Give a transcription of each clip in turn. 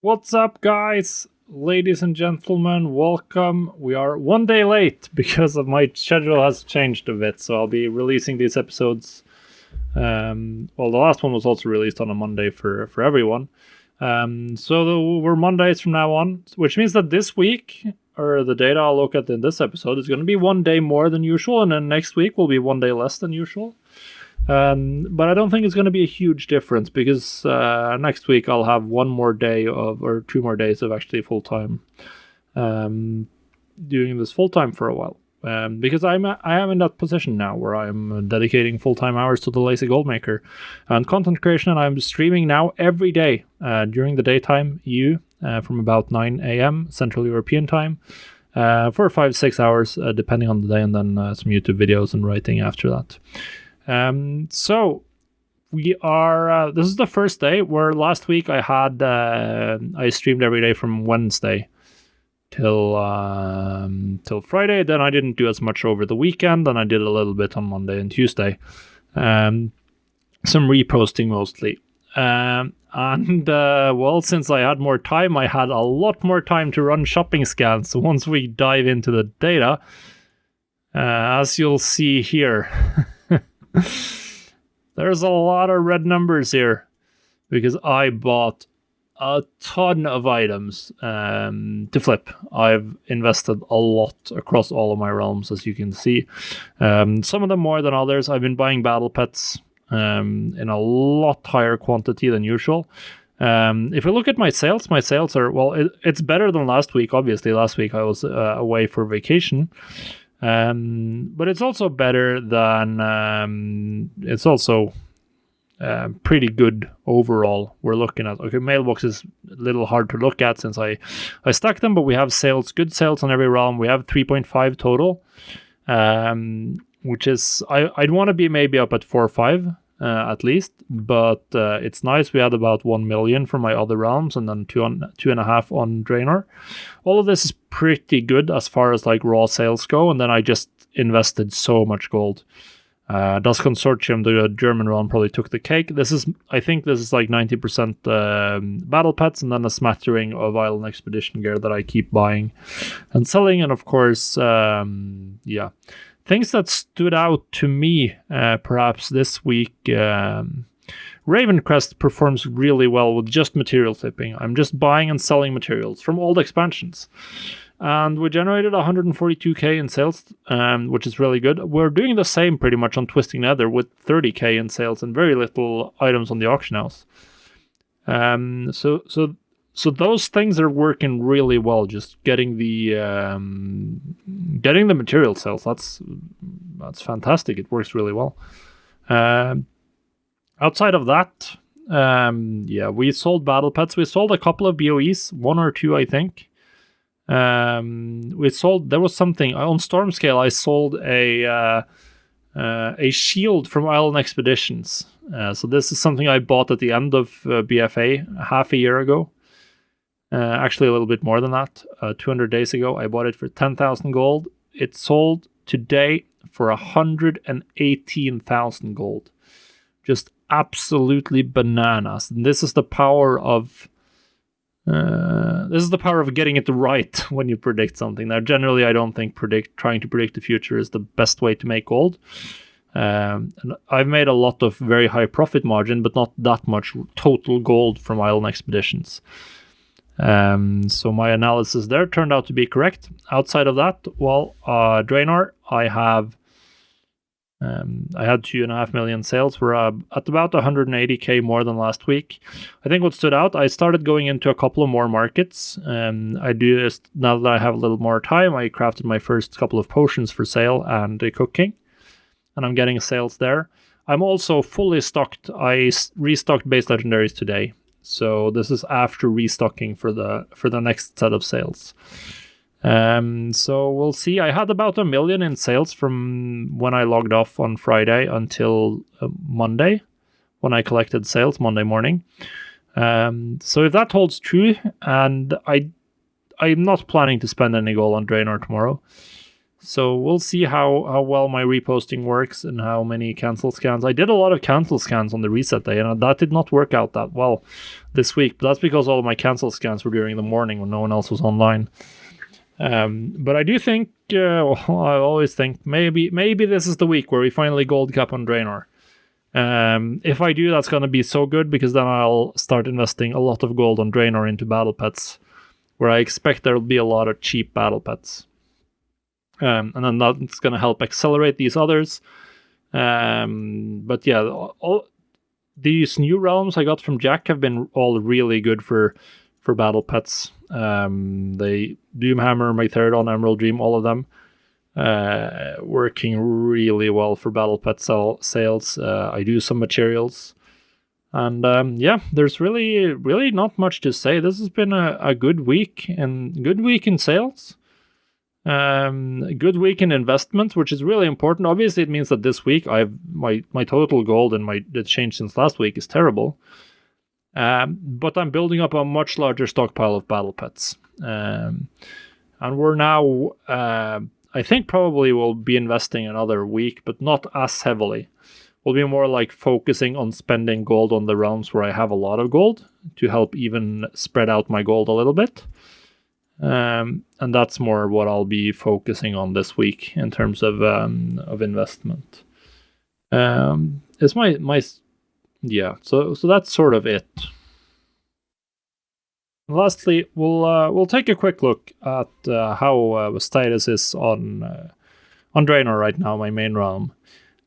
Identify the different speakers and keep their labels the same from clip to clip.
Speaker 1: What's up, guys? Ladies and gentlemen, welcome. We are one day late because of my schedule has changed a bit, so I'll be releasing these episodes. The last one was also released on a Monday for everyone. We're Mondays from now on, which means that this week, or the data I'll look at in this episode, is going to be one day more than usual, and then next week will be one day less than usual. But I don't think it's going to be a huge difference because next week I'll have one more day or 2 more days of actually full time, doing this full time for a while. Because I am in that position now where I'm dedicating full time hours to the Lazy Goldmaker and content creation, and I'm streaming now every day during the daytime, from about 9 a.m. Central European time. For 5-6 hours, depending on the day, and then some YouTube videos and writing after that. So we are, this is the first day where last week I had, I streamed every day from Wednesday till Friday. Then I didn't do as much over the weekend, and I did a little bit on Monday and Tuesday. Some reposting mostly. Since I had more time, I had a lot more time to run shopping scans. So once we dive into the data, as you'll see here, there's a lot of red numbers here because I bought a ton of items to flip. I've invested a lot across all of my realms, as you can see. Some of them more than others. I've been buying battle pets in a lot higher quantity than usual. If you look at my sales are, it's better than last week. Obviously, last week I was away for vacation. But it's also better than, it's also pretty good overall. We're looking at, mailbox is a little hard to look at since I stacked them, but we have good sales on every realm. We have 3.5 total, which is, I'd want to be maybe up at 4 or 5 at least, but it's nice. We had about 1 million from my other realms and then 2.5 on Draenor. All of this is pretty good as far as like raw sales go, and then I just invested so much gold. Das Consortium, the German realm, probably took the cake. I think this is like 90% battle pets, and then a smattering of Island Expedition gear that I keep buying and selling. And of course, things that stood out to me perhaps this week, Ravencrest performs really well with just material flipping. I'm just buying and selling materials from old expansions. And we generated 142k in sales, which is really good. We're doing the same pretty much on Twisting Nether with 30k in sales and very little items on the auction house. So those things are working really well. Just getting the material sales. That's fantastic. It works really well. Outside of that, we sold battle pets. We sold a couple of BOEs, 1 or 2, I think. There was something on Stormscale. I sold a shield from Island Expeditions. So this is something I bought at the end of BFA half a year ago. Actually, a little bit more than that. 200 days ago, I bought it for 10,000 gold. It sold today for 118,000 gold. Just absolutely bananas. And this is the power of getting it right when you predict something. Now, generally, I don't think trying to predict the future is the best way to make gold. And I've made a lot of very high profit margin, but not that much total gold from Island Expeditions. So my analysis there turned out to be correct. Outside of that, Draenor, I had 2.5 million sales. We're at about 180k more than last week. I think what stood out, I started going into a couple of more markets. I do this now that I have a little more time. I crafted my first couple of potions for sale and cooking, and I'm getting sales there. I'm also fully stocked. I restocked base legendaries today. So this is after restocking for the next set of sales. So we'll see. I had about 1 million in sales from when I logged off on Friday until Monday, when I collected sales Monday morning. So if that holds true, and I'm not planning to spend any gold on Draenor tomorrow. So we'll see how well my reposting works and how many cancel scans. I did a lot of cancel scans on the reset day, and that did not work out that well this week. But that's because all of my cancel scans were during the morning when no one else was online. But I do think, I always think maybe this is the week where we finally gold cap on Draenor. If I do, that's going to be so good, because then I'll start investing a lot of gold on Draenor into battle pets, where I expect there will be a lot of cheap battle pets. And then that's going to help accelerate these others. But yeah, all these new realms I got from Jack have been all really good for battle pets. They Doomhammer, Mytheridon, Emerald Dream, all of them working really well for battle pet sales. I do some materials. And yeah, there's really not much to say. This has been a good week, and good week in sales. Good week in investment, which is really important. Obviously, it means that this week I've my total gold and the change since last week is terrible. But I'm building up a much larger stockpile of battle pets, and we're now I think probably we'll be investing another week, but not as heavily. We'll be more like focusing on spending gold on the realms where I have a lot of gold to help even spread out my gold a little bit. And that's more what I'll be focusing on this week in terms of investment. It's my yeah. So that's sort of it. Lastly, we'll take a quick look at how status is on Draenor right now, my main realm.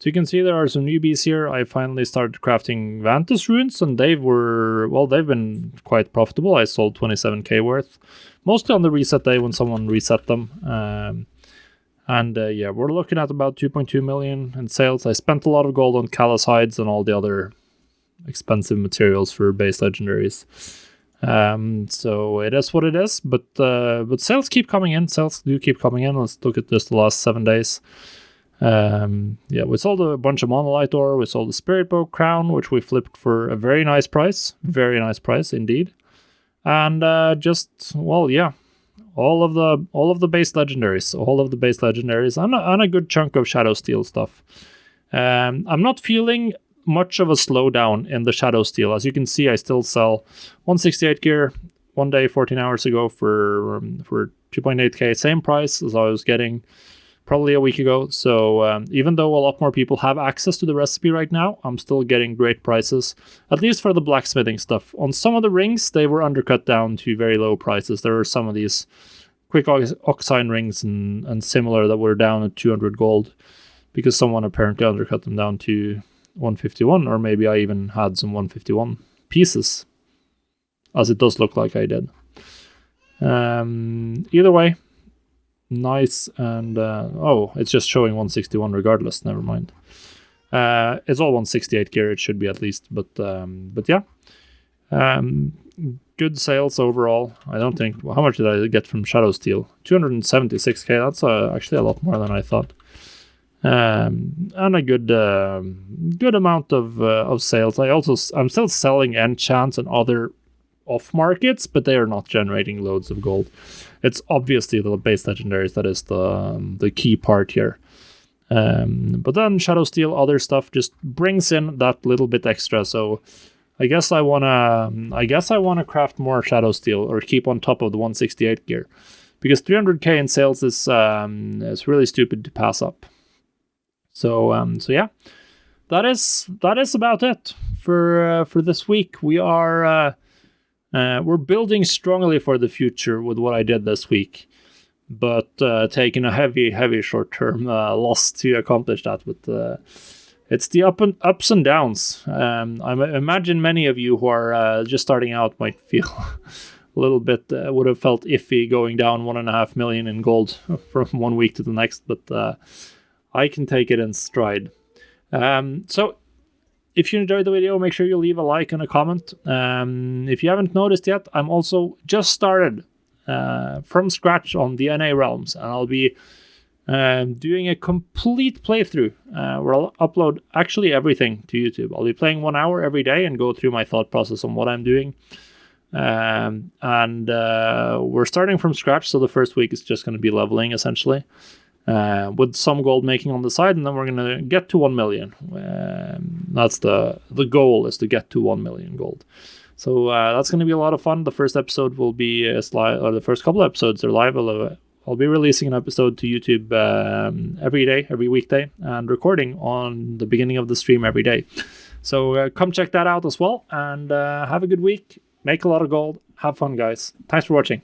Speaker 1: So you can see there are some newbies here. I finally started crafting Vantus runes, and they've been quite profitable. I sold 27k worth, mostly on the reset day when someone reset them. Yeah, we're looking at about 2.2 million in sales. I spent a lot of gold on callus hides and all the other expensive materials for base legendaries. So it is what it is, but sales keep coming in. Sales do keep coming in. Let's look at just the last 7 days. Yeah, we sold a bunch of monolith ore. We sold the spirit bow crown, which we flipped for a very nice price indeed. And yeah, all of the base legendaries, and a good chunk of shadow steel stuff. I'm not feeling much of a slowdown in the shadow steel. As you can see, I still sell 168 gear one day 14 hours ago for 2.8k, same price as I was getting probably a week ago. So even though a lot more people have access to the recipe right now, I'm still getting great prices, at least for the blacksmithing stuff. On some of the rings, they were undercut down to very low prices. There were some of these quick oxine rings and similar that were down at 200 gold, because someone apparently undercut them down to 151, or maybe I even had some 151 pieces, as it does look like I did. Either way, nice. And it's just showing 161 regardless. Never mind. It's all 168 gear. It should be at least, but yeah. Good sales overall. I don't think. How much did I get from Shadow Steel? 276k. That's actually a lot more than I thought. And a good amount of sales. I'm still selling enchants and other off markets, but they are not generating loads of gold. It's obviously the base legendaries that is the key part here. But then Shadow Steel, other stuff just brings in that little bit extra. So I guess I wanna craft more Shadow Steel, or keep on top of the 168 gear, because 300k in sales is really stupid to pass up. So yeah, that is about it for this week. We're building strongly for the future with what I did this week, but taking a heavy short-term loss to accomplish that. But it's the ups and downs. I imagine many of you who are just starting out might feel a little bit, would have felt iffy going down 1.5 million in gold from 1 week to the next, but I can take it in stride. So if you enjoyed the video, make sure you leave a like and a comment. If you haven't noticed yet, I'm also just started from scratch on the NA realms, and I'll be doing a complete playthrough where I'll upload actually everything to YouTube. I'll be playing 1 hour every day and go through my thought process on what I'm doing. And we're starting from scratch, so the first week is just going to be leveling, essentially. with some gold making on the side, and then we're going to get to 1 million. That's the goal, is to get to 1 million gold. So that's going to be a lot of fun. The first episode will be or the first couple of episodes are live. I'll be releasing an episode to YouTube every weekday, and recording on the beginning of the stream every day. So come check that out as well, and have a good week. Make a lot of gold. Have fun, guys. Thanks for watching.